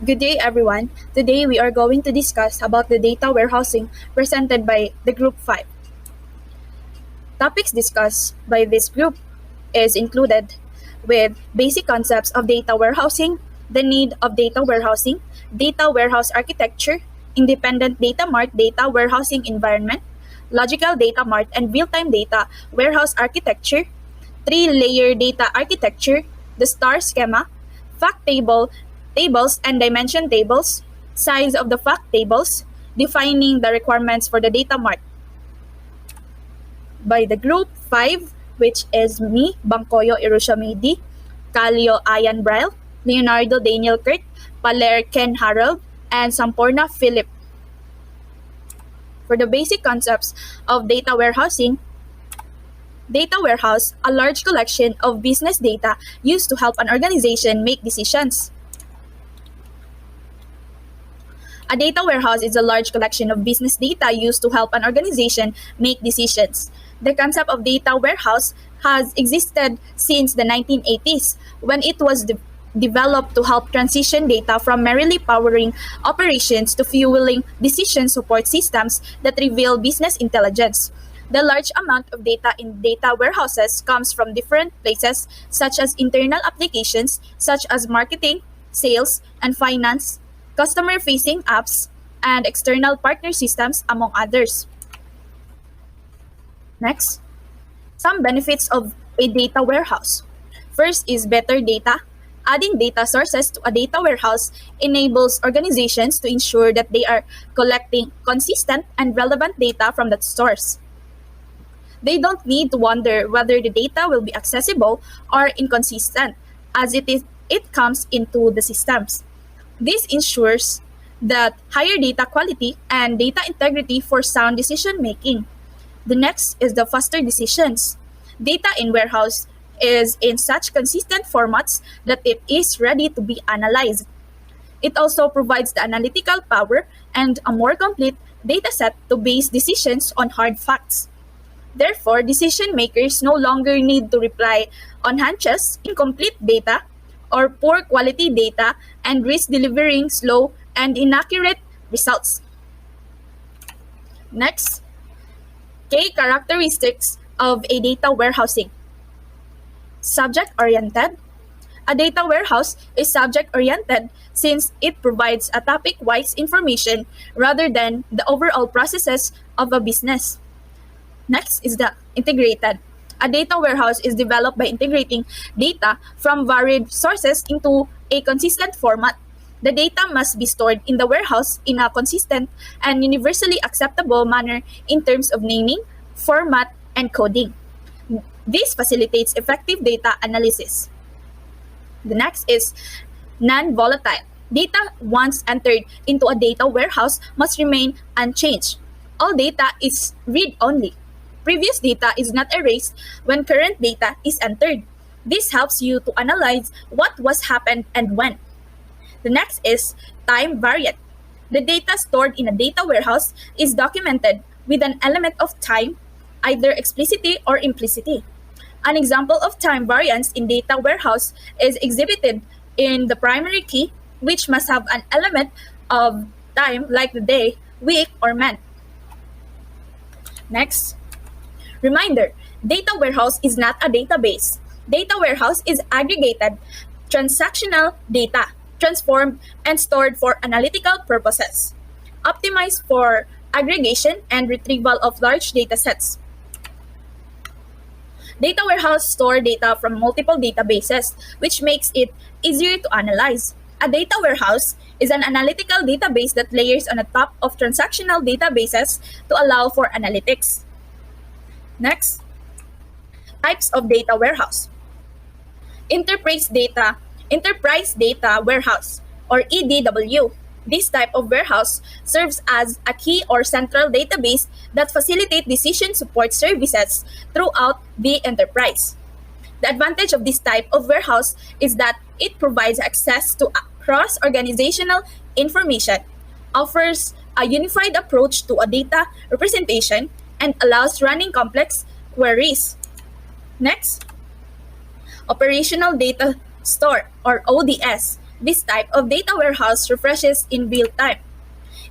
Good day, everyone. Today we are going to discuss about the data warehousing presented by the Group 5. Topics discussed by this group is included with basic concepts of data warehousing, the need of data warehousing, data warehouse architecture, independent data mart data warehousing environment, logical data mart and real-time data warehouse architecture, three-layer data architecture, the star schema, fact tables and dimension tables, size of the fact tables, defining the requirements for the data mart by the group 5, which is me, Bangkoyo Irushamidi, Calio Ayan Braille, Leonardo Daniel Kurt, Paler Ken Harold, and Samporna Philip. For the basic concepts of data warehousing, data warehouse, a large collection of business data used to help an organization make decisions. A data warehouse is a large collection of business data used to help an organization make decisions. The concept of data warehouse has existed since the 1980s when it was developed to help transition data from merely powering operations to fueling decision support systems that reveal business intelligence. The large amount of data in data warehouses comes from different places, such as internal applications such as marketing, sales, and finance, customer-facing apps, and external partner systems, among others. Next, some benefits of a data warehouse. First is better data. Adding data sources to a data warehouse enables organizations to ensure that they are collecting consistent and relevant data from that source. They don't need to wonder whether the data will be accessible or inconsistent as it comes into the systems. This ensures that higher data quality and data integrity for sound decision making. The next is the faster decisions. Data in warehouse is in such consistent formats that it is ready to be analyzed. It also provides the analytical power and a more complete data set to base decisions on hard facts. Therefore, decision makers no longer need to rely on hunches, incomplete data, or poor quality data and risk delivering slow and inaccurate results. Next, key characteristics of a data warehousing. Subject-oriented. A data warehouse is subject-oriented since it provides a topic-wise information rather than the overall processes of a business. Next is the integrated. A data warehouse is developed by integrating data from varied sources into a consistent format. The data must be stored in the warehouse in a consistent and universally acceptable manner in terms of naming, format, and coding. This facilitates effective data analysis. The next is non-volatile. Data once entered into a data warehouse must remain unchanged. All data is read-only. Previous data is not erased when current data is entered. This helps you to analyze what was happened and when. The next is time variant. The data stored in a data warehouse is documented with an element of time, either explicitly or implicitly. An example of time variance in data warehouse is exhibited in the primary key, which must have an element of time like the day, week, or month. Next, reminder, data warehouse is not a database. Data warehouse is aggregated, transactional data, transformed and stored for analytical purposes, optimized for aggregation and retrieval of large data sets. Data warehouse store data from multiple databases, which makes it easier to analyze. A data warehouse is an analytical database that layers on the top of transactional databases to allow for analytics. Next, types of data warehouse. Enterprise data warehouse, or EDW. This type of warehouse serves as a key or central database that facilitates decision support services throughout the enterprise. The advantage of this type of warehouse is that it provides access to cross-organizational information, offers a unified approach to a data representation, and allows running complex queries. Next, operational data store, or ODS. This type of data warehouse refreshes in real time.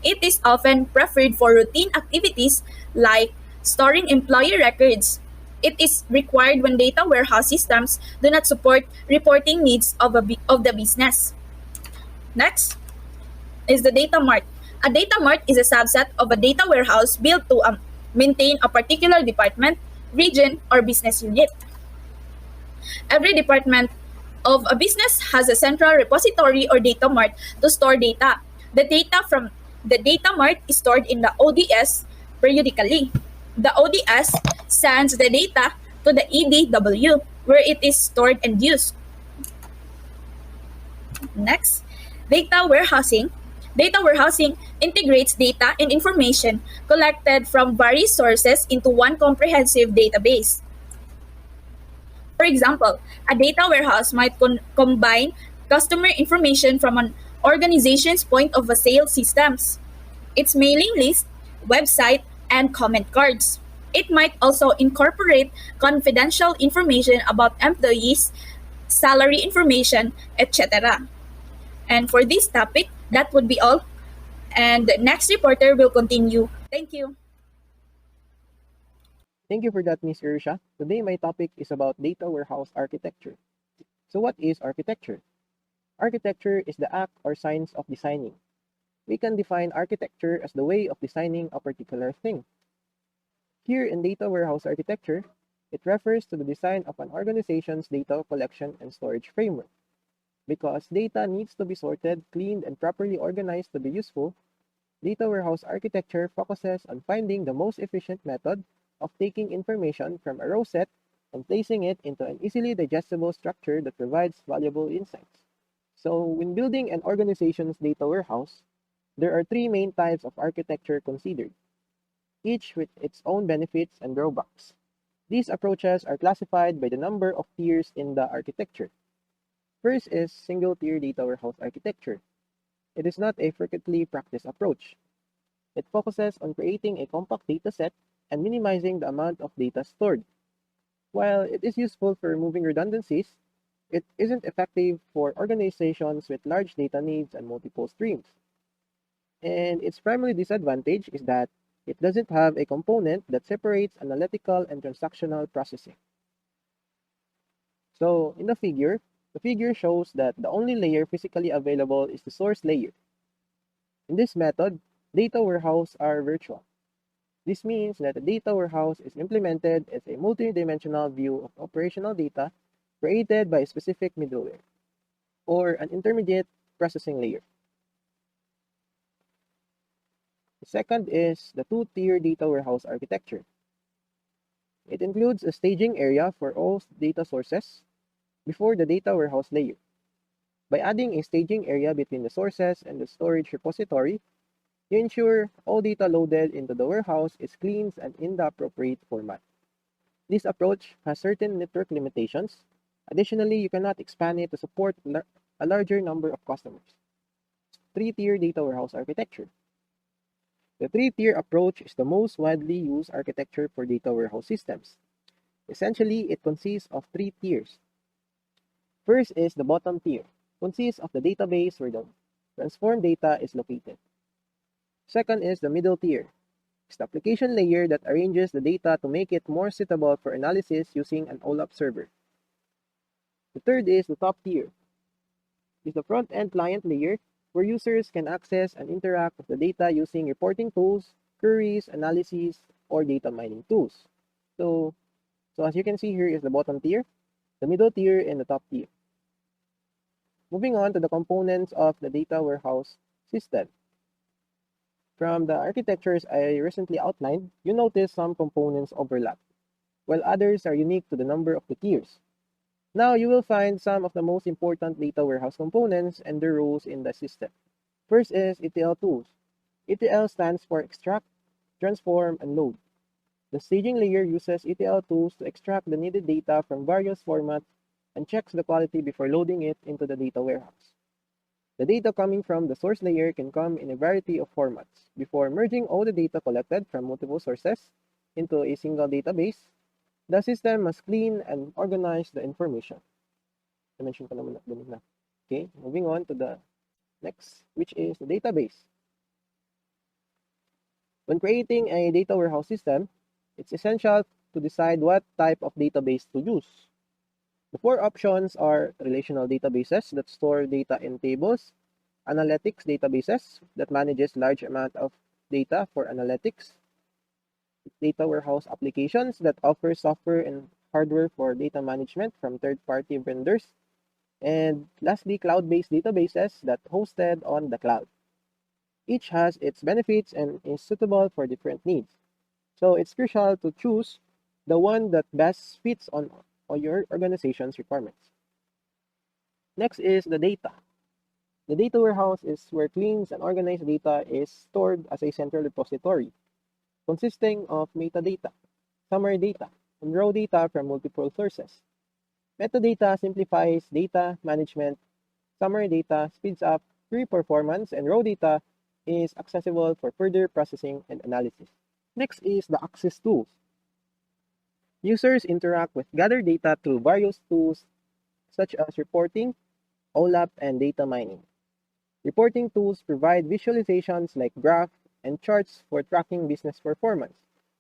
It is often preferred for routine activities like storing employee records. It is required when data warehouse systems do not support reporting needs of the business. Next is the data mart. A data mart is a subset of a data warehouse built to maintain a particular department, region, or business unit. Every department of a business has a central repository or data mart to store data. The data from the data mart is stored in the ODS periodically. The ODS sends the data to the EDW where it is stored and used. Next, data warehousing. Data warehousing integrates data and information collected from various sources into one comprehensive database. For example, a data warehouse might combine customer information from an organization's point of sale systems, its mailing list, website, and comment cards. It might also incorporate confidential information about employees, salary information, etc. And for this topic, that would be all. And the next reporter will continue. Thank you. Thank you for that, Miss Irsha. Today, my topic is about data warehouse architecture. So, what is architecture? Architecture is the act or science of designing. We can define architecture as the way of designing a particular thing. Here in data warehouse architecture, it refers to the design of an organization's data collection and storage framework. Because data needs to be sorted, cleaned, and properly organized to be useful, data warehouse architecture focuses on finding the most efficient method of taking information from a row set and placing it into an easily digestible structure that provides valuable insights. So, when building an organization's data warehouse, there are three main types of architecture considered, each with its own benefits and drawbacks. These approaches are classified by the number of tiers in the architecture. First is single tier data warehouse architecture. It is not a frequently practiced approach. It focuses on creating a compact data set and minimizing the amount of data stored. While it is useful for removing redundancies, it isn't effective for organizations with large data needs and multiple streams. And its primary disadvantage is that it doesn't have a component that separates analytical and transactional processing. So, in the figure shows that the only layer physically available is the source layer. In this method, data warehouses are virtual. This means that a data warehouse is implemented as a multi-dimensional view of operational data created by a specific middleware or an intermediate processing layer. The second is the two-tier data warehouse architecture. It includes a staging area for all data sources before the data warehouse layer. By adding a staging area between the sources and the storage repository, you ensure all data loaded into the warehouse is cleaned and in the appropriate format. This approach has certain network limitations. Additionally, you cannot expand it to support a larger number of customers. Three-tier data warehouse architecture. The three-tier approach is the most widely used architecture for data warehouse systems. Essentially, it consists of three tiers. First is the bottom tier, consists of the database where the transformed data is located. Second is the middle tier. It's the application layer that arranges the data to make it more suitable for analysis using an OLAP server. The third is the top tier. It's the front-end client layer where users can access and interact with the data using reporting tools, queries, analyses, or data mining tools. So as you can see here is the bottom tier, the middle tier, and the top tier. Moving on to the components of the data warehouse system. From the architectures I recently outlined, you notice some components overlap, while others are unique to the number of the tiers. Now you will find some of the most important data warehouse components and their roles in the system. First is ETL tools. ETL stands for extract, transform, and load. The staging layer uses ETL tools to extract the needed data from various formats and checks the quality before loading it into the data warehouse. The data coming from the source layer can come in a variety of formats. Before merging all the data collected from multiple sources into a single database, the system must clean and organize the information. I mentioned ko naman na. Okay, moving on to the next, which is the database. When creating a data warehouse system, it's essential to decide what type of database to use. The four options are relational databases that store data in tables, analytics databases that manages large amount of data for analytics, data warehouse applications that offer software and hardware for data management from third-party vendors, and lastly, cloud-based databases that hosted on the cloud. Each has its benefits and is suitable for different needs. So it's crucial to choose the one that best fits on your organization's requirements. Next is the data. The data warehouse is where clean and organized data is stored as a central repository, consisting of metadata, summary data, and raw data from multiple sources. Metadata simplifies data management, summary data speeds up query performance, and raw data is accessible for further processing and analysis. Next is the access tools. Users interact with gathered data through various tools such as reporting, OLAP, and data mining. Reporting tools provide visualizations like graphs and charts for tracking business performance,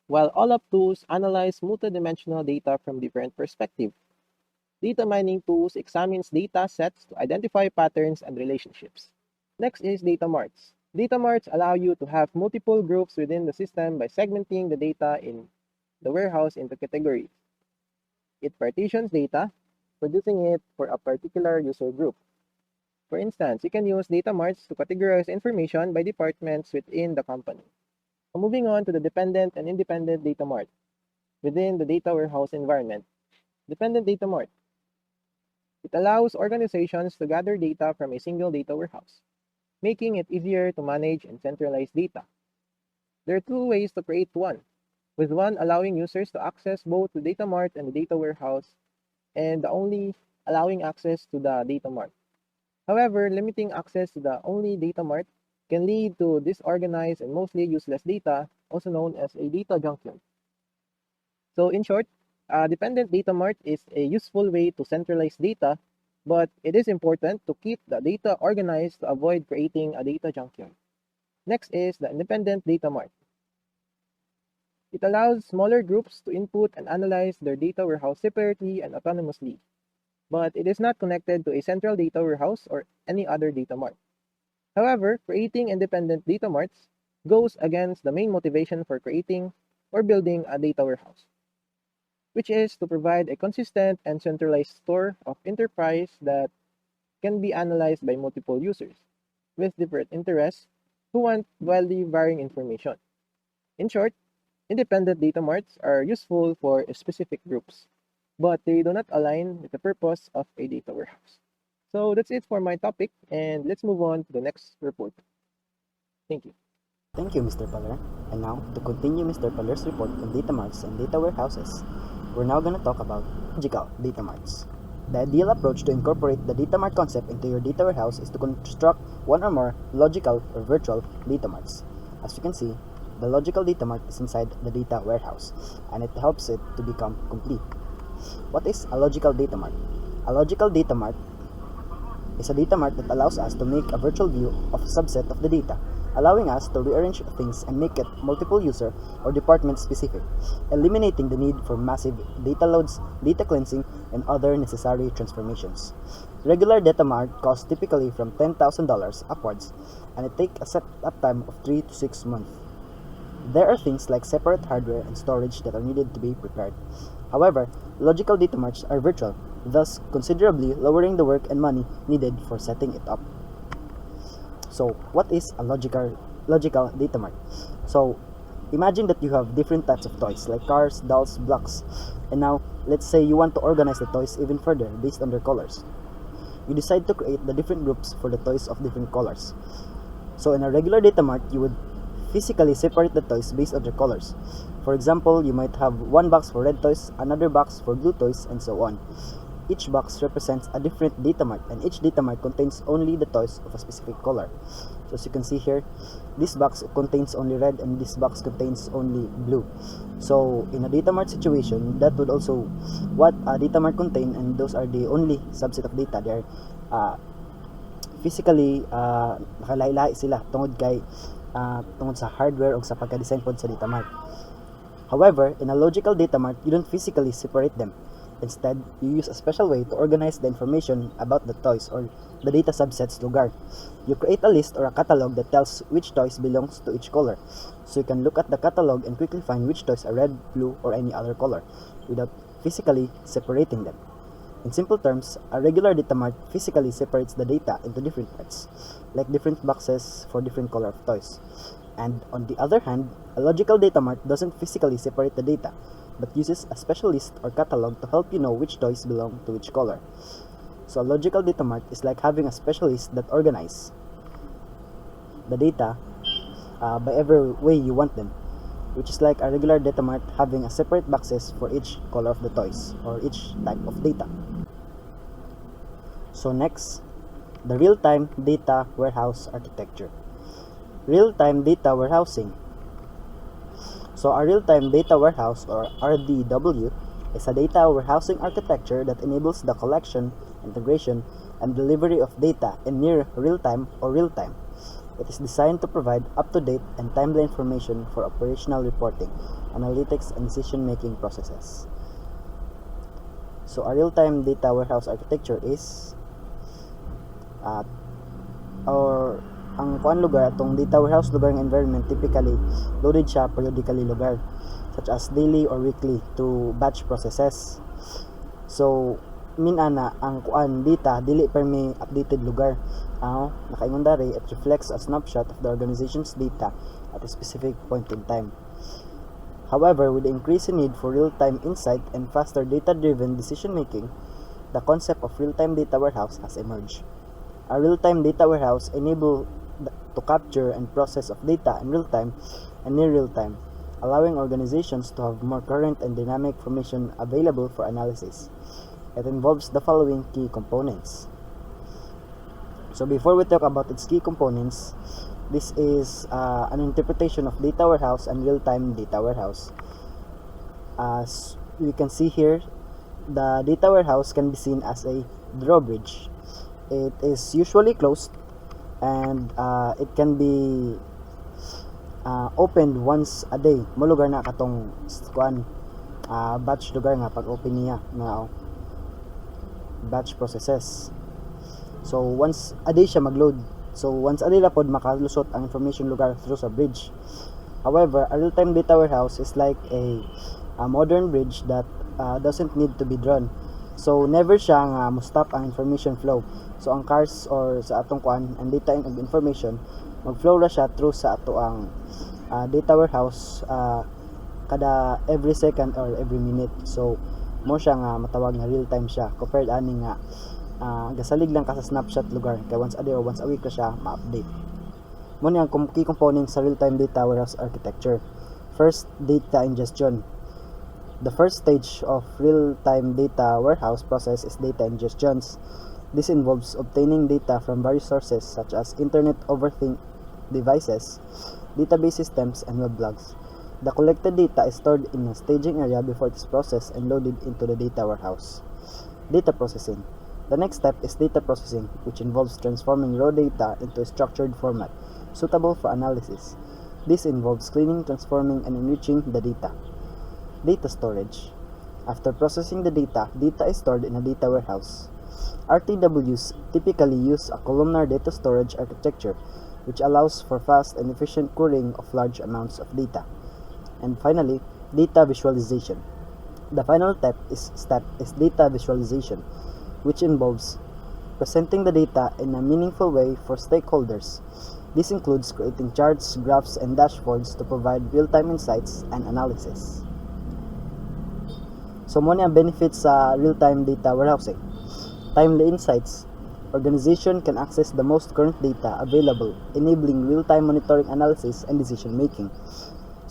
while OLAP tools analyze multidimensional data from different perspectives. Data mining tools examines data sets to identify patterns and relationships. Next is data marts. Data marts allow you to have multiple groups within the system by segmenting the data in the warehouse into categories. It partitions data, producing it for a particular user group. For instance, you can use data marts to categorize information by departments within the company. Moving on to the dependent and independent data mart within the data warehouse environment. Dependent data mart. It allows organizations to gather data from a single data warehouse, making it easier to manage and centralize data. There are two ways to create one, with one allowing users to access both the data mart and the data warehouse, and the only allowing access to the data mart. However, limiting access to the only data mart can lead to disorganized and mostly useless data, also known as a data junkyard. So in short, a dependent data mart is a useful way to centralize data, but it is important to keep the data organized to avoid creating a data junkyard. Next is the independent data mart. It allows smaller groups to input and analyze their data warehouse separately and autonomously, but it is not connected to a central data warehouse or any other data mart. However, creating independent data marts goes against the main motivation for creating or building a data warehouse, which is to provide a consistent and centralized store of enterprise that can be analyzed by multiple users with different interests who want wildly varying information. In short, independent data marts are useful for specific groups, but they do not align with the purpose of a data warehouse. So that's it for my topic, and let's move on to the next report. Thank you. Thank you, Mr. Paler. And now, to continue Mr. Paler's report on data marts and data warehouses, we're now going to talk about logical data marts. The ideal approach to incorporate the data mart concept into your data warehouse is to construct one or more logical or virtual data marts. As you can see, the logical data mart is inside the data warehouse, and it helps it to become complete. What is a logical data mart? A logical data mart is a data mart that allows us to make a virtual view of a subset of the data, allowing us to rearrange things and make it multiple user or department specific, eliminating the need for massive data loads, data cleansing, and other necessary transformations. Regular data mart costs typically from $10,000 upwards, and it takes a setup time of 3 to 6 months. There are things like separate hardware and storage that are needed to be prepared. However, logical data marts are virtual, thus considerably lowering the work and money needed for setting it up. So, what is a logical data mart? So, imagine that you have different types of toys like cars, dolls, blocks. And now, let's say you want to organize the toys even further based on their colors. You decide to create the different groups for the toys of different colors. So, in a regular data mart, you would physically separate the toys based on their colors. For example, you might have one box for red toys, another box for blue toys, and so on. Each box represents a different data mart, and each data mart contains only the toys of a specific color. So as you can see here, this box contains only red and this box contains only blue. So in a data mart situation, that would also what a data mart contain, and those are the only subset of data. They are physically nakalahi-lahi sila tungod sa hardware o sa pagka-design pod sa data mart. However, in a logical data mart, you don't physically separate them. Instead, you use a special way to organize the information about the toys or the data subsets lugar. You create a list or a catalog that tells which toys belongs to each color. So you can look at the catalog and quickly find which toys are red, blue, or any other color without physically separating them. In simple terms, a regular data mart physically separates the data into different parts, like different boxes for different color of toys. And on the other hand, a logical data mart doesn't physically separate the data, but uses a special list or catalog to help you know which toys belong to which color. So a logical data mart is like having a special list that organizes the data by every way you want them, which is like a regular data mart having a separate boxes for each color of the toys or each type of data. So next, the real-time data warehouse architecture. Real-time data warehousing. So a real-time data warehouse, or RDW, is a data warehousing architecture that enables the collection, integration, and delivery of data in near real-time or real-time. It is designed to provide up-to-date and timely information for operational reporting, analytics, and decision-making processes. So a real-time data warehouse architecture is ang kuan lugar atong data warehouse lugar ng environment typically loaded siya periodically lugar, such as daily or weekly to batch processes. So minana ang kuan data dili permi updated lugar. Nakaingon dari, it reflects a snapshot of the organization's data at a specific point in time. However, with the increasing need for real-time insight and faster data-driven decision-making, the concept of real-time data warehouse has emerged. A real-time data warehouse enables to capture and process of data in real-time and near real-time, allowing organizations to have more current and dynamic information available for analysis. It involves the following key components. So before we talk about its key components, this is an interpretation of data warehouse and real-time data warehouse. As we can see here, the data warehouse can be seen as a drawbridge. It is usually closed and it can be opened once a day. Mo lugar na katong kuan batch lugar nga pag open niya nga batch processes. So once a day siya magload. So once a day lapod makalusot ang information lugar through sa bridge. However, a real-time data warehouse is like a modern bridge that doesn't need to be drawn. So never siya nga mo-stop ang information flow. So ang cars or sa atong kuan and data and information mag-flow ra siya through sa ato ang data warehouse kada every second or every minute. So mo siya nga matawag nga real time siya compared ani nga gasalig lang ka sa snapshot lugar kay once a day or once a week ra siya ma-update. Mo ni ang key components sa real time data warehouse architecture. First, data ingestion. The first stage of real-time data warehouse process is data ingestions. This involves obtaining data from various sources such as internet over devices, database systems, and web blogs. The collected data is stored in a staging area before it is processed and loaded into the data warehouse. Data processing. The next step is data processing, which involves transforming raw data into a structured format suitable for analysis. This involves cleaning, transforming, and enriching the data. Data storage. After processing the data, data is stored in a data warehouse. RTWs typically use a columnar data storage architecture, which allows for fast and efficient querying of large amounts of data. And finally, data visualization. The final step is data visualization, which involves presenting the data in a meaningful way for stakeholders. This includes creating charts, graphs, and dashboards to provide real-time insights and analysis. So mo ang benefits sa real-time data warehousing. Timely insights. Organization can access the most current data available, enabling real-time monitoring, analysis, and decision making.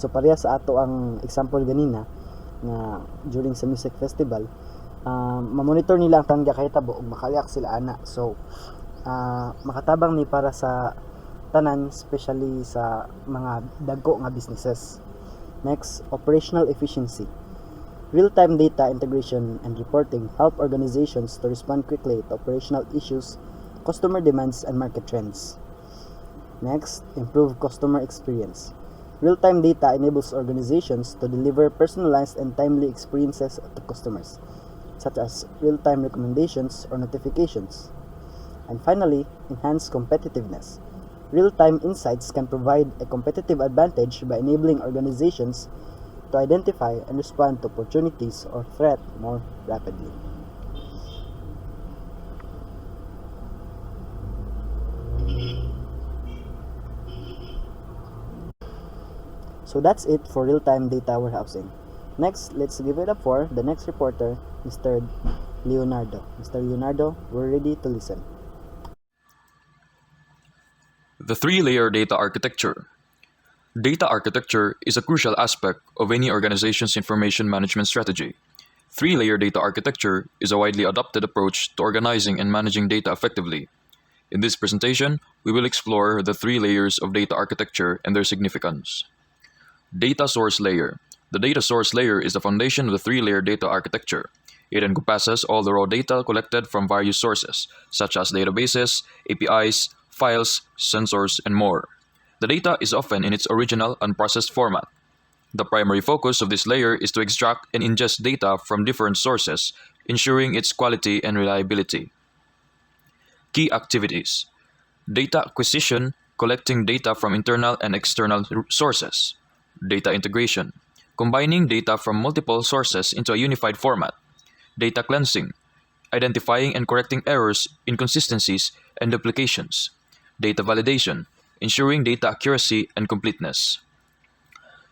So pareha sa ato ang example ganina nga during sa music festival, ma-monitor nila ang tangga kahitabo ug makaliak sila ana. So makatabang ni para sa tanan, especially sa mga dagko nga businesses. Next, operational efficiency. Real-time data integration and reporting help organizations to respond quickly to operational issues customer demands and market trends. Next, improve customer experience. Real-time data enables organizations to deliver personalized and timely experiences to customers, such as real-time recommendations or notifications. And finally, enhance competitiveness. Real-time insights can provide a competitive advantage by enabling organizations to identify and respond to opportunities or threats more rapidly. So that's it for real-time data warehousing. Next, let's give it up for the next reporter, Mr. Leonardo. Mr. Leonardo, we're ready to listen. The three-layer data architecture. Data architecture is a crucial aspect of any organization's information management strategy. Three-layer data architecture is a widely adopted approach to organizing and managing data effectively. In this presentation, we will explore the three layers of data architecture and their significance. Data source layer. The data source layer is the foundation of the three-layer data architecture. It encompasses all the raw data collected from various sources, such as databases, APIs, files, sensors, and more. The data is often in its original unprocessed format. The primary focus of this layer is to extract and ingest data from different sources, ensuring its quality and reliability. Key activities. Data acquisition, collecting data from internal and external sources. Data integration, combining data from multiple sources into a unified format. Data cleansing, identifying and correcting errors, inconsistencies, and duplications. Data validation, ensuring data accuracy and completeness.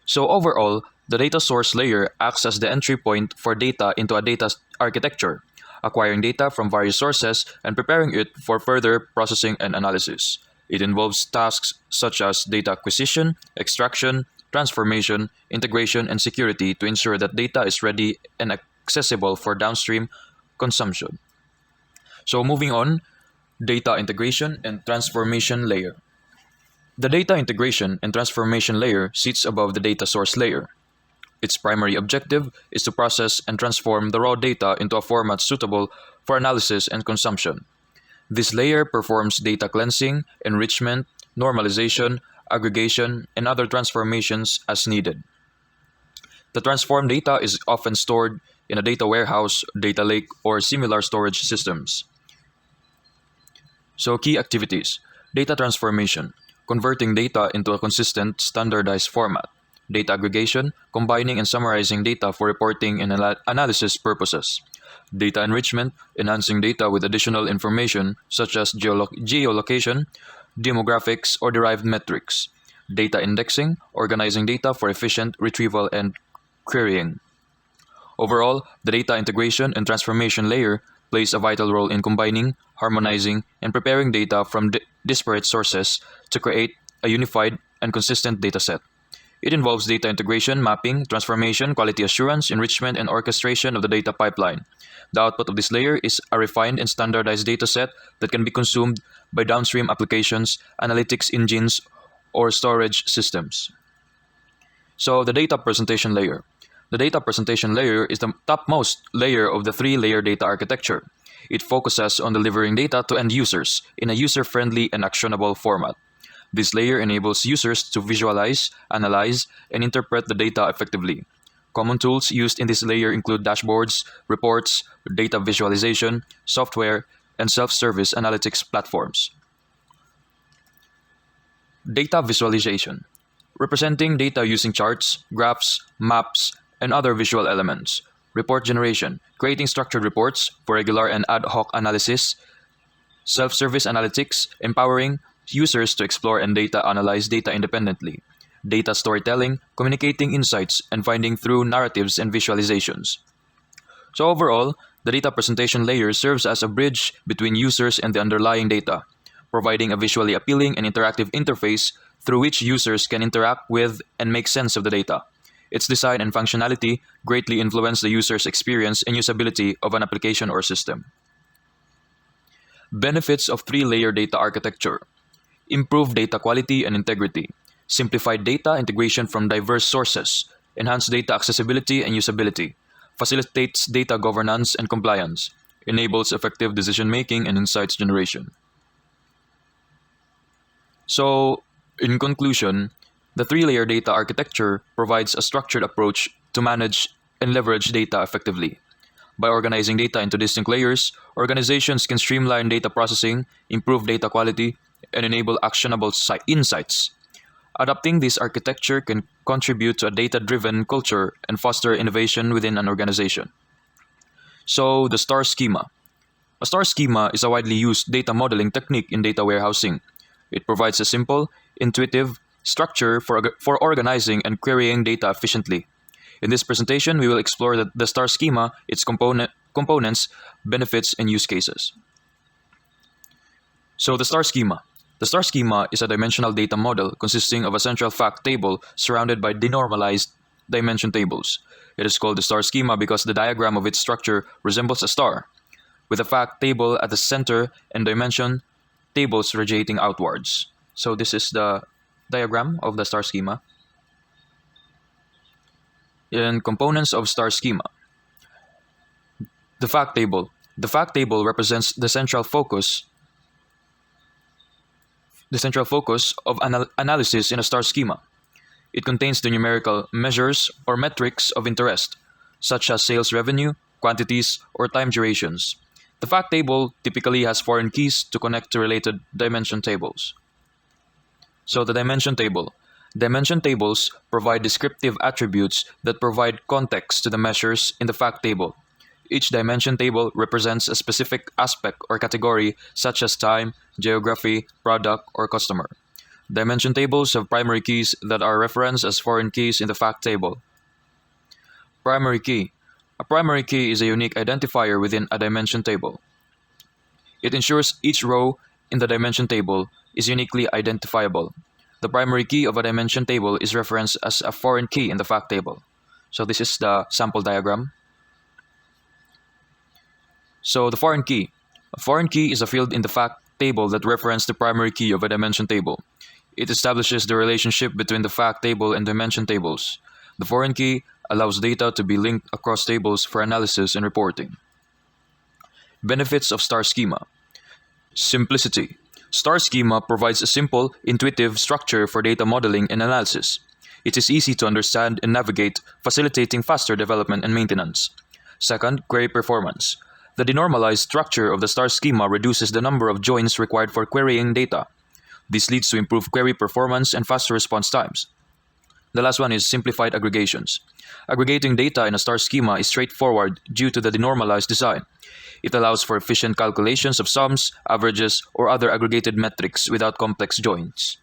So overall, the data source layer acts as the entry point for data into a data architecture, acquiring data from various sources and preparing it for further processing and analysis. It involves tasks such as data acquisition, extraction, transformation, integration, and security to ensure that data is ready and accessible for downstream consumption. So moving on, data integration and transformation layer. The data integration and transformation layer sits above the data source layer. Its primary objective is to process and transform the raw data into a format suitable for analysis and consumption. This layer performs data cleansing, enrichment, normalization, aggregation, and other transformations as needed. The transformed data is often stored in a data warehouse, data lake, or similar storage systems. So key activities. Data transformation, converting data into a consistent, standardized format. Data aggregation, combining and summarizing data for reporting and analysis purposes. Data enrichment, enhancing data with additional information such as geolocation, demographics, or derived metrics. Data indexing, organizing data for efficient retrieval and querying. Overall, the data integration and transformation layer plays a vital role in combining, harmonizing, and preparing data from disparate sources to create a unified and consistent dataset. It involves data integration, mapping, transformation, quality assurance, enrichment, and orchestration of the data pipeline. The output of this layer is a refined and standardized dataset that can be consumed by downstream applications, analytics engines, or storage systems. So the data presentation layer. The data presentation layer is the topmost layer of the three-layer data architecture. It focuses on delivering data to end users in a user-friendly and actionable format. This layer enables users to visualize, analyze, and interpret the data effectively. Common tools used in this layer include dashboards, reports, data visualization, software, and self-service analytics platforms. Data visualization, representing data using charts, graphs, maps, and other visual elements. Report generation, creating structured reports for regular and ad hoc analysis. Self-service analytics, empowering users to explore and data analyze data independently. Data storytelling, communicating insights and finding through narratives and visualizations. So overall, the data presentation layer serves as a bridge between users and the underlying data, providing a visually appealing and interactive interface through which users can interact with and make sense of the data. Its design and functionality greatly influence the user's experience and usability of an application or system. Benefits of three-layer data architecture. Improve data quality and integrity. Simplified data integration from diverse sources. Enhanced data accessibility and usability. Facilitates data governance and compliance. Enables effective decision-making and insights generation. So, in conclusion, the three-layer data architecture provides a structured approach to manage and leverage data effectively. By organizing data into distinct layers, organizations can streamline data processing, improve data quality, and enable actionable insights. Adopting this architecture can contribute to a data-driven culture and foster innovation within an organization. So, the star schema. A star schema is a widely used data modeling technique in data warehousing. It provides a simple, intuitive structure for organizing and querying data efficiently. In this presentation, we will explore the star schema, its components, benefits, and use cases. So the star schema. The star schema is a dimensional data model consisting of a central fact table surrounded by denormalized dimension tables. It is called the star schema because the diagram of its structure resembles a star, with a fact table at the center and dimension tables radiating outwards. So this is the diagram of the star schema. In components of star schema. The fact table. The fact table represents the central focus of analysis in a star schema. It contains the numerical measures or metrics of interest, such as sales revenue, quantities, or time durations. The fact table typically has foreign keys to connect to related dimension tables. So the dimension table. Dimension tables provide descriptive attributes that provide context to the measures in the fact table. Each dimension table represents a specific aspect or category such as time, geography, product, or customer. Dimension tables have primary keys that are referenced as foreign keys in the fact table. Primary key. A primary key is a unique identifier within a dimension table. It ensures each row in the dimension table is uniquely identifiable. The primary key of a dimension table is referenced as a foreign key in the fact table. So this is the sample diagram. So the foreign key. A foreign key is a field in the fact table that references the primary key of a dimension table. It establishes the relationship between the fact table and dimension tables. The foreign key allows data to be linked across tables for analysis and reporting. Benefits of star schema. Simplicity. Star schema provides a simple, intuitive structure for data modeling and analysis. It is easy to understand and navigate, facilitating faster development and maintenance. Second, query performance. The denormalized structure of the star schema reduces the number of joins required for querying data. This leads to improved query performance and faster response times. The last one is simplified aggregations. Aggregating data in a star schema is straightforward due to the denormalized design. It allows for efficient calculations of sums, averages, or other aggregated metrics without complex joins.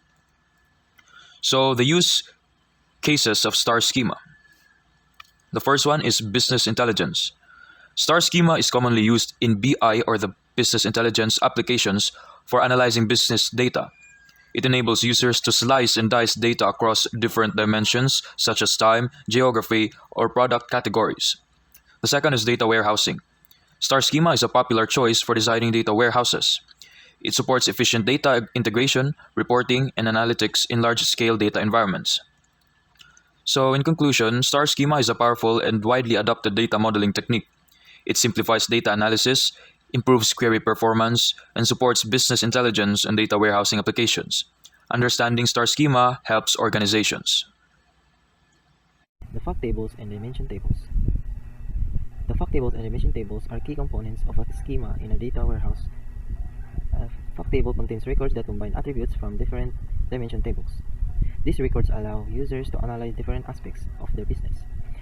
So the use cases of star schema. The first one is business intelligence. Star schema is commonly used in BI or the business intelligence applications for analyzing business data. It enables users to slice and dice data across different dimensions such as time, geography, or product categories. The second is data warehousing. Star schema is a popular choice for designing data warehouses. It supports efficient data integration, reporting, and analytics in large-scale data environments. So in conclusion, star schema is a powerful and widely adopted data modeling technique. It simplifies data analysis, improves query performance, and supports business intelligence and data warehousing applications. Understanding star schema helps organizations. The fact tables and dimension tables. The fact tables and dimension tables are key components of a schema in a data warehouse. A fact table contains records that combine attributes from different dimension tables. These records allow users to analyze different aspects of their business,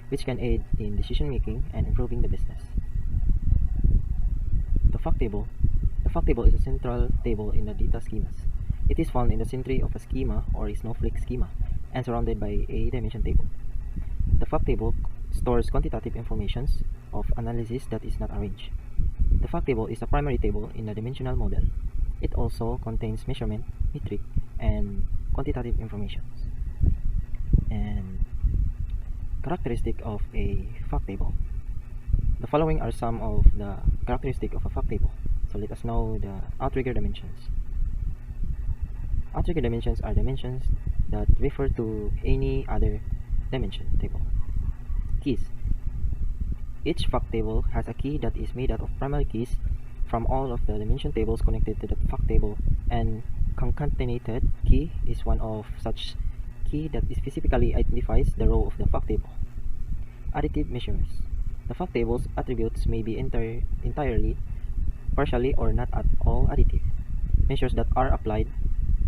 which can aid in decision making and improving the business. The fact table. The fact table is a central table in the data schemas. It is found in the center of a schema or a snowflake schema and surrounded by a dimension table. The fact table stores quantitative information of analysis that is not arranged. The fact table is a primary table in a dimensional model. It also contains measurement, metric, and quantitative information. And characteristic of a fact table. The following are some of the characteristics of a fact table. So let us know the outrigger dimensions. Outrigger dimensions are dimensions that refer to any other dimension table. Keys. Each fact table has a key that is made out of primary keys from all of the dimension tables connected to the fact table and concatenated key is one of such key that specifically identifies the row of the fact table. Additive measures. The fact table's attributes may be entirely, partially, or not at all additive. Measures that are applied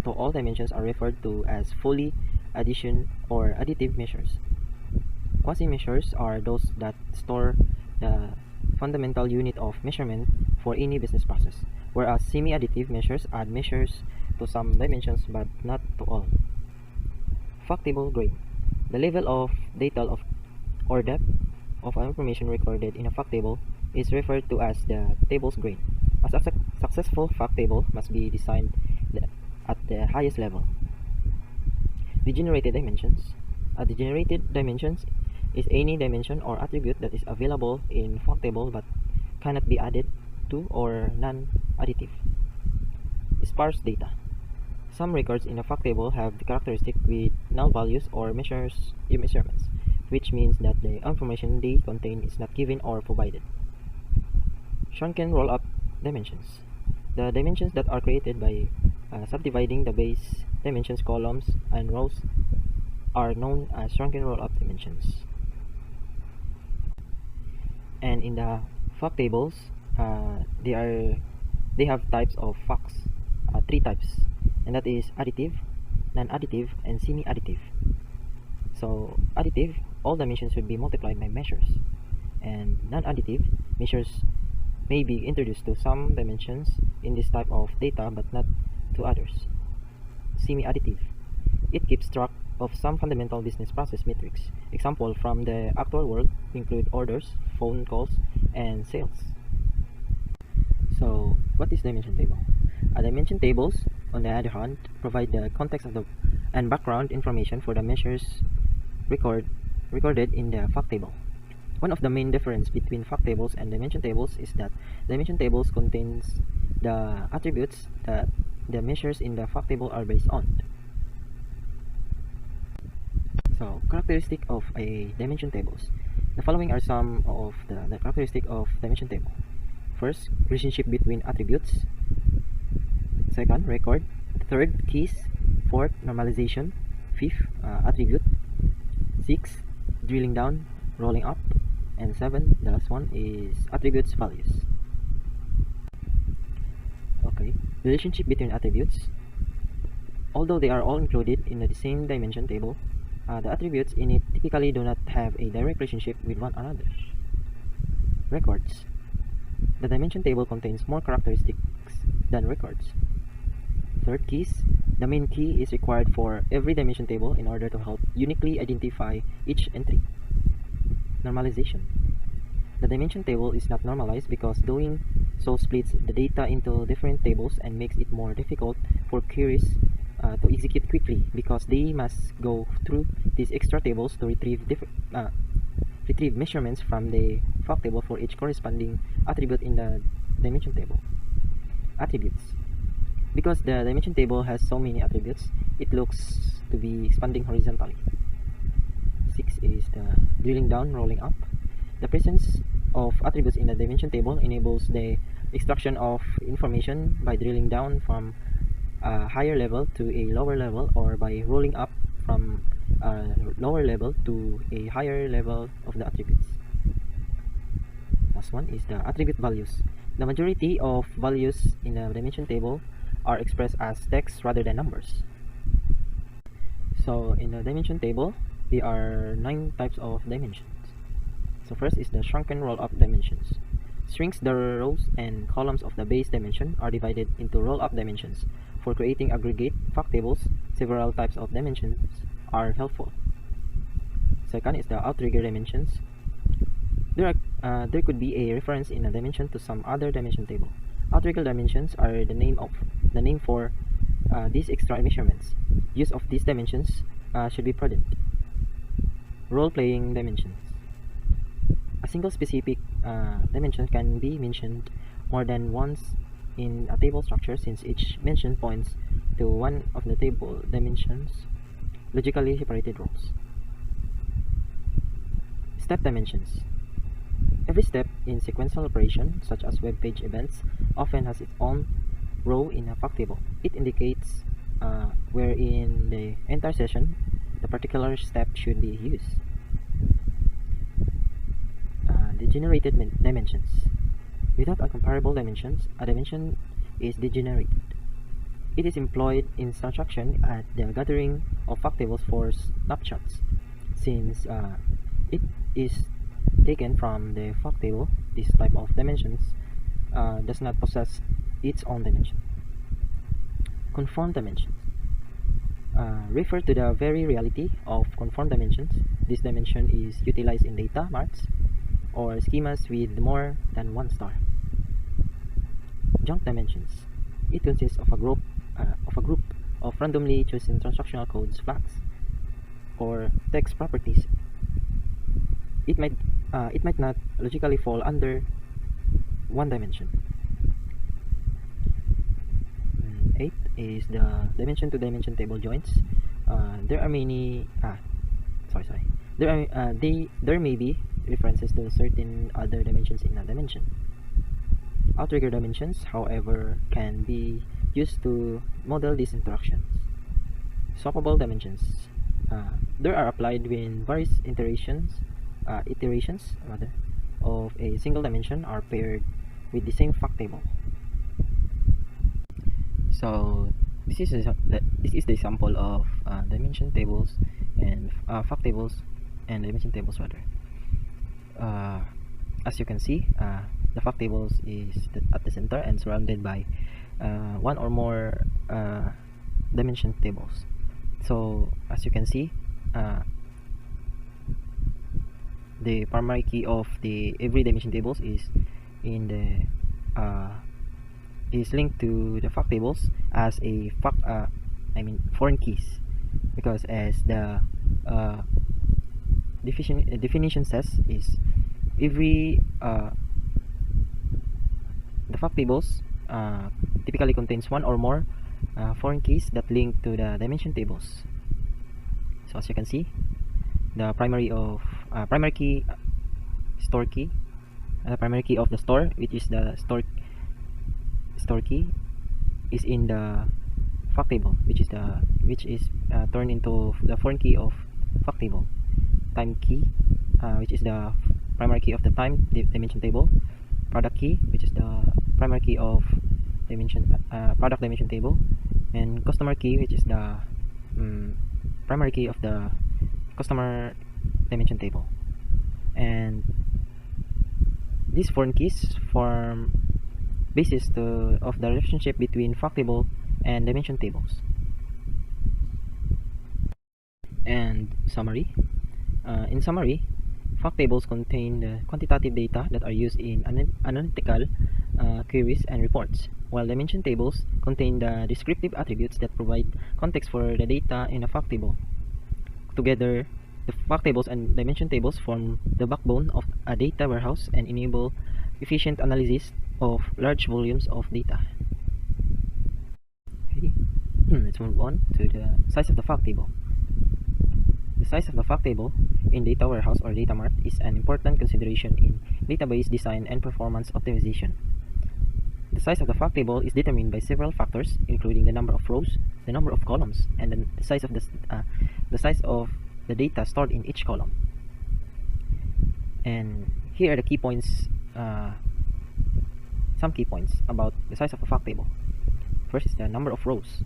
to all dimensions are referred to as fully addition or additive measures. Quasi-measures are those that store the fundamental unit of measurement for any business process, whereas semi-additive measures add measures to some dimensions but not to all. Fact table grain. The level of data or depth of information recorded in a fact table is referred to as the table's grain. A successful fact table must be designed at the highest level. Degenerated dimensions. A degenerated dimensions is any dimension or attribute that is available in fact table but cannot be added to or non-additive. Sparse data. Some records in a fact table have the characteristic with null values or measurements, which means that the information they contain is not given or provided. Shrunken roll-up dimensions. The dimensions that are created by subdividing the base dimensions columns and rows are known as shrunken roll-up dimensions. And in the fact tables, they have types of facts, three types, and that is additive, non-additive, and semi-additive. So additive, all dimensions should be multiplied by measures, and non-additive measures may be introduced to some dimensions in this type of data but not to others. Semi-additive, it keeps track of some fundamental business process metrics. Example from the actual world include orders, phone calls, and sales. So, what is dimension table? Dimension tables, on the other hand, provide the context of and background information for the measures recorded in the fact table. One of the main difference between fact tables and dimension tables is that dimension tables contains the attributes that the measures in the fact table are based on. So, characteristic of a dimension tables. The following are some of the characteristic of dimension table. First, relationship between attributes. Second, record. Third, keys. Fourth, normalization. Fifth, attribute. Six, drilling down, rolling up. And seven, the last one is attributes values. Okay, relationship between attributes. Although they are all included in the same dimension table, the attributes in it typically do not have a direct relationship with one another. Records. The dimension table contains more characteristics than records. Third, keys. The main key is required for every dimension table in order to help uniquely identify each entry. Normalization. The dimension table is not normalized because doing so splits the data into different tables and makes it more difficult for queries to execute quickly because they must go through these extra tables to retrieve measurements from the fact table for each corresponding attribute in the dimension table. Attributes. Because the dimension table has so many attributes, it looks to be expanding horizontally. 6 is the drilling down, rolling up. The presence of attributes in the dimension table enables the extraction of information by drilling down from a higher level to a lower level or by rolling up from a lower level to a higher level of the attributes. Last one is the attribute values. The majority of values in the dimension table are expressed as text rather than numbers. So in the dimension table, there are 9 types of dimensions. So first is the shrunken roll-up dimensions. Shrinks the rows and columns of the base dimension are divided into roll-up dimensions. For creating aggregate fact tables, several types of dimensions are helpful. Second is the outrigger dimensions. There could be a reference in a dimension to some other dimension table. Outrigger dimensions are the name for these extra measurements. Use of these dimensions should be prudent. Role-playing dimensions. A single specific dimension can be mentioned more than once in a table structure since each mention points to one of the table dimensions logically separated rows. Step dimensions. Every step in sequential operation, such as web page events, often has its own row in a fact table. It indicates where in the entire session the particular step should be used. Degenerated dimensions. Without uncomparable dimensions, a dimension is degenerated. It is employed in construction at the gathering of fact tables for snapshots. Since it is taken from the fact table, this type of dimensions does not possess its own dimension. Conform dimensions refer to the very reality of conform dimensions. This dimension is utilized in data marts or schemas with more than one star. Junk dimensions. It consists of a group of randomly chosen transactional codes flags or text properties. It might not logically fall under one dimension. 8 is the dimension to dimension table joints. There are many there may be references to certain other dimensions in a dimension. Outrigger dimensions, however, can be used to model these interactions. Swappable dimensions. They are applied when various iterations of a single dimension are paired with the same fact table. So this is the example of dimension tables and fact tables and dimension tables rather. As you can see, the fact tables is at the center and surrounded by one or more dimension tables. So as you can see, the primary key of the every dimension tables is in the is linked to the fact tables as a foreign keys, because as the definition says, is every the fact tables typically contains one or more foreign keys that link to the dimension tables. So as you can see, the primary key store key, the primary key of the store, which is the store key, is in the fact table, which is turned into the foreign key of fact table. Time key, which is the primary key of the time dimension table. Product key, which is the primary key of product dimension table. And customer key, which is the primary key of the customer dimension table. And these foreign keys form basis of the relationship between fact table and dimension tables. And summary. In summary, fact tables contain the quantitative data that are used in analytical queries and reports, while dimension tables contain the descriptive attributes that provide context for the data in a fact table. Together, the fact tables and dimension tables form the backbone of a data warehouse and enable efficient analysis of large volumes of data. Okay. Let's move on to the size of the fact table. The size of the fact table in data warehouse or data mart is an important consideration in database design and performance optimization. The size of the fact table is determined by several factors, including the number of rows, the number of columns, and the size of the data stored in each column. And here are the key points, some key points about the size of a fact table. First is the number of rows.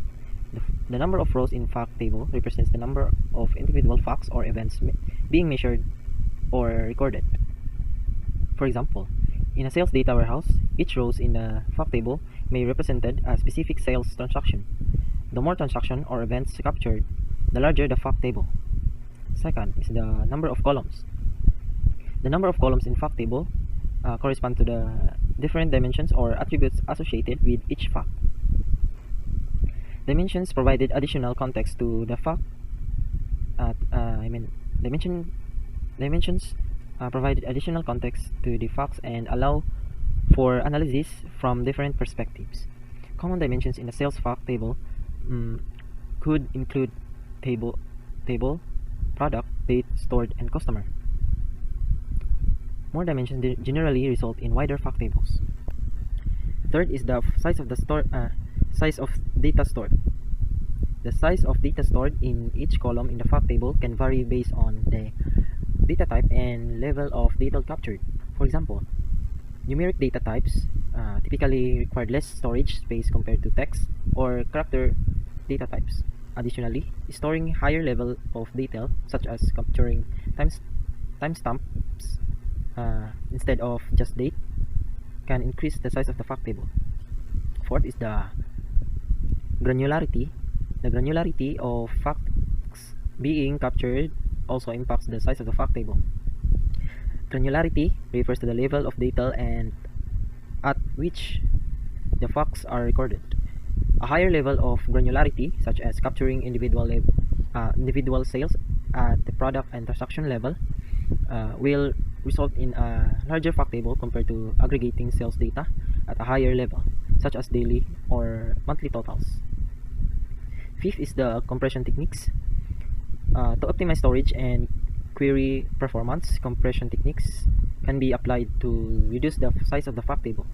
The number of rows in fact table represents the number of individual facts or events being measured or recorded. For example, in a sales data warehouse, each rows in the fact table may represent a specific sales transaction. The more transaction or events captured, the larger the fact table. Second is the number of columns. The number of columns in fact table correspond to the different dimensions or attributes associated with each fact. Dimensions provided additional context to the fact. Dimensions provided additional context to the facts and allow for analysis from different perspectives. Common dimensions in the sales fact table could include table, product, date, stored, and customer. More dimensions generally result in wider fact tables. Third is the size of the store. Size of data stored. The size of data stored in each column in the fact table can vary based on the data type and level of data captured. For example, numeric data types typically require less storage space compared to text or character data types. Additionally, storing higher level of detail, such as capturing timestamps instead of just date, can increase the size of the fact table. Fourth is the granularity. The granularity of facts being captured also impacts the size of the fact table. Granularity refers to the level of detail and at which the facts are recorded. A higher level of granularity, such as capturing individual sales at the product and transaction level, will result in a larger fact table compared to aggregating sales data at a higher level, such as daily or monthly totals. Fifth is the compression techniques. To optimize storage and query performance, compression techniques can be applied to reduce the size of the fact table.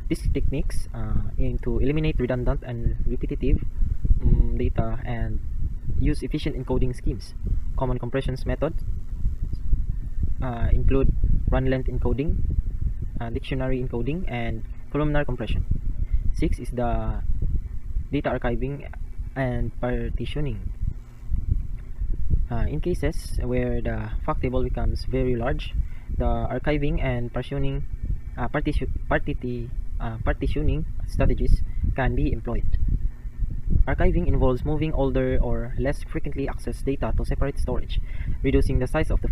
These techniques aim to eliminate redundant and repetitive data and use efficient encoding schemes. Common compressions methods include run length encoding, dictionary encoding, and columnar compression. Six is the data archiving and partitioning. In cases where the fact table becomes very large, the archiving and partitioning strategies can be employed. Archiving involves moving older or less frequently accessed data to separate storage, reducing the size of the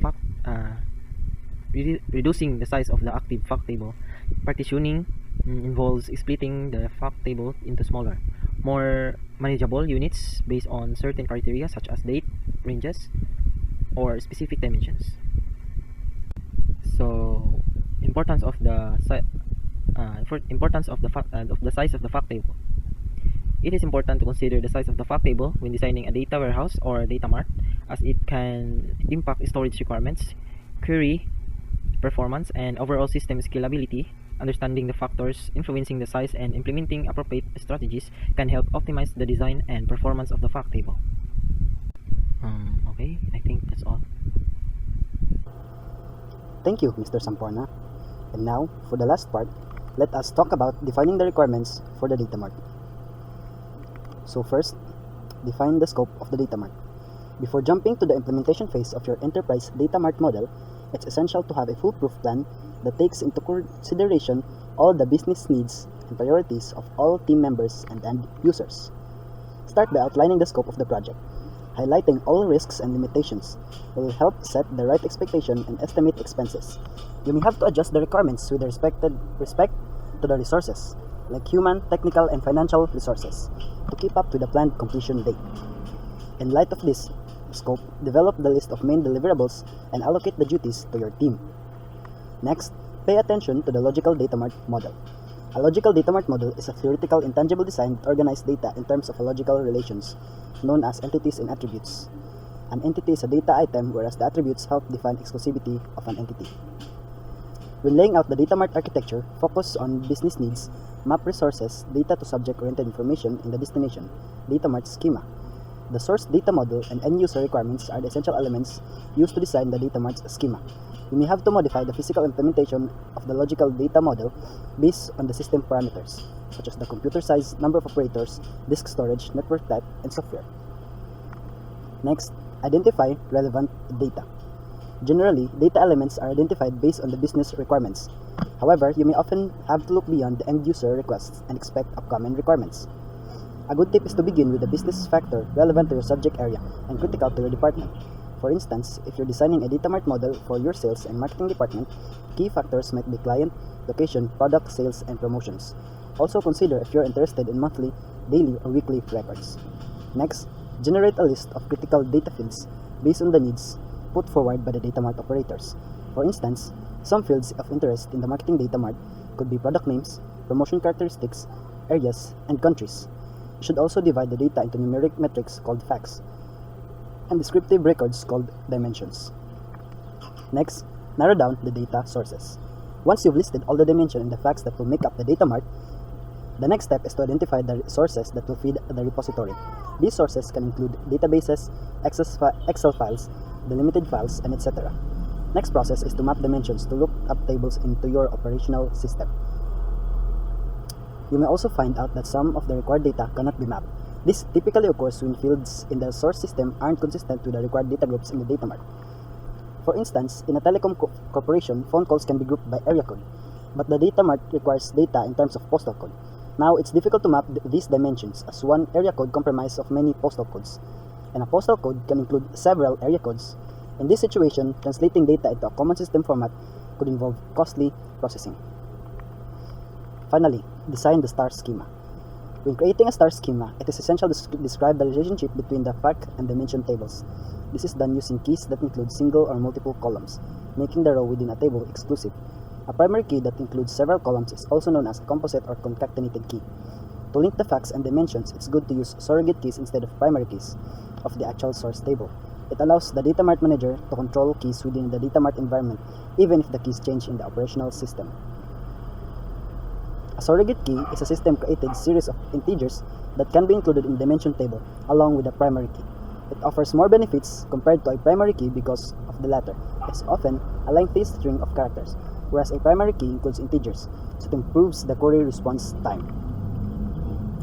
active fact table. Partitioning involves splitting the fact table into smaller, more manageable units based on certain criteria such as date, ranges, or specific dimensions. So, importance of the size of the fact table. It is important to consider the size of the fact table when designing a data warehouse or data mart, as it can impact storage requirements, query performance, and overall system scalability. Understanding the factors influencing the size and implementing appropriate strategies can help optimize the design and performance of the fact table. Okay, I think that's all. Thank you, Mr. Samporna. And now, for the last part, let us talk about defining the requirements for the data mart. So first, define the scope of the data mart. Before jumping to the implementation phase of your enterprise data mart model, it's essential to have a foolproof plan that takes into consideration all the business needs and priorities of all team members and end users. Start by outlining the scope of the project. Highlighting all risks and limitations will help set the right expectation and estimate expenses. You may have to adjust the requirements with respect to the resources, like human, technical, and financial resources, to keep up with the planned completion date. In light of this scope, develop the list of main deliverables and allocate the duties to your team. Next, pay attention to the logical data mart model. A logical data mart model is a theoretical intangible design that organizes data in terms of logical relations, known as entities and attributes. An entity is a data item, whereas the attributes help define exclusivity of an entity. When laying out the data mart architecture, focus on business needs, map resources, data to subject-oriented information in the destination data mart schema. The source data model and end-user requirements are the essential elements used to design the data mart's schema. You may have to modify the physical implementation of the logical data model based on the system parameters, such as the computer size, number of operators, disk storage, network type, and software. Next, identify relevant data. Generally, data elements are identified based on the business requirements. However, you may often have to look beyond the end-user requests and expect upcoming requirements. A good tip is to begin with a business factor relevant to your subject area and critical to your department. For instance, if you're designing a data mart model for your sales and marketing department, key factors might be client, location, product, sales, and promotions. Also consider if you're interested in monthly, daily, or weekly records. Next, generate a list of critical data fields based on the needs put forward by the data mart operators. For instance, some fields of interest in the marketing data mart could be product names, promotion characteristics, areas, and countries. You should also divide the data into numeric metrics called facts and descriptive records called dimensions. Next, narrow down the data sources. Once you've listed all the dimensions and the facts that will make up the data mart, The next step is to identify the sources that will feed the repository. These sources can include databases, Excel files, delimited files, and etc. Next process is to map dimensions to look up tables into your operational system. You may also find out that some of the required data cannot be mapped. This typically occurs when fields in the source system aren't consistent with the required data groups in the data mart. For instance, in a telecom corporation, phone calls can be grouped by area code, but the data mart requires data in terms of postal code. Now, it's difficult to map these dimensions as one area code comprises of many postal codes, and a postal code can include several area codes. In this situation, translating data into a common system format could involve costly processing. Finally, design the star schema. When creating a star schema, it is essential to describe the relationship between the fact and dimension tables. This is done using keys that include single or multiple columns, making the row within a table exclusive. A primary key that includes several columns is also known as a composite or concatenated key. To link the facts and dimensions, it's good to use surrogate keys instead of primary keys of the actual source table. It allows the data mart manager to control keys within the data mart environment, even if the keys change in the operational system. A surrogate key is a system-created series of integers that can be included in the dimension table along with a primary key. It offers more benefits compared to a primary key because of the latter. It's often a lengthy string of characters, whereas a primary key includes integers, so it improves the query response time.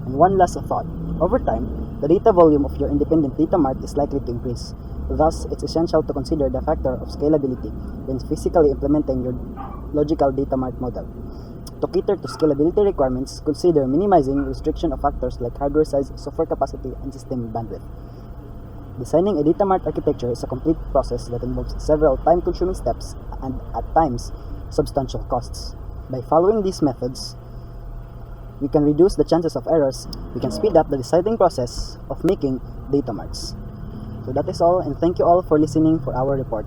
And one last thought. Over time, the data volume of your independent data mart is likely to increase. Thus, it's essential to consider the factor of scalability when physically implementing your logical data mart model. To cater to scalability requirements, consider minimizing restriction of factors like hardware size, software capacity, and system bandwidth. Designing a data mart architecture is a complete process that involves several time-consuming steps and, at times, substantial costs. By following these methods, we can reduce the chances of errors, we can speed up the deciding process of making data marts. So that is all, and thank you all for listening for our report.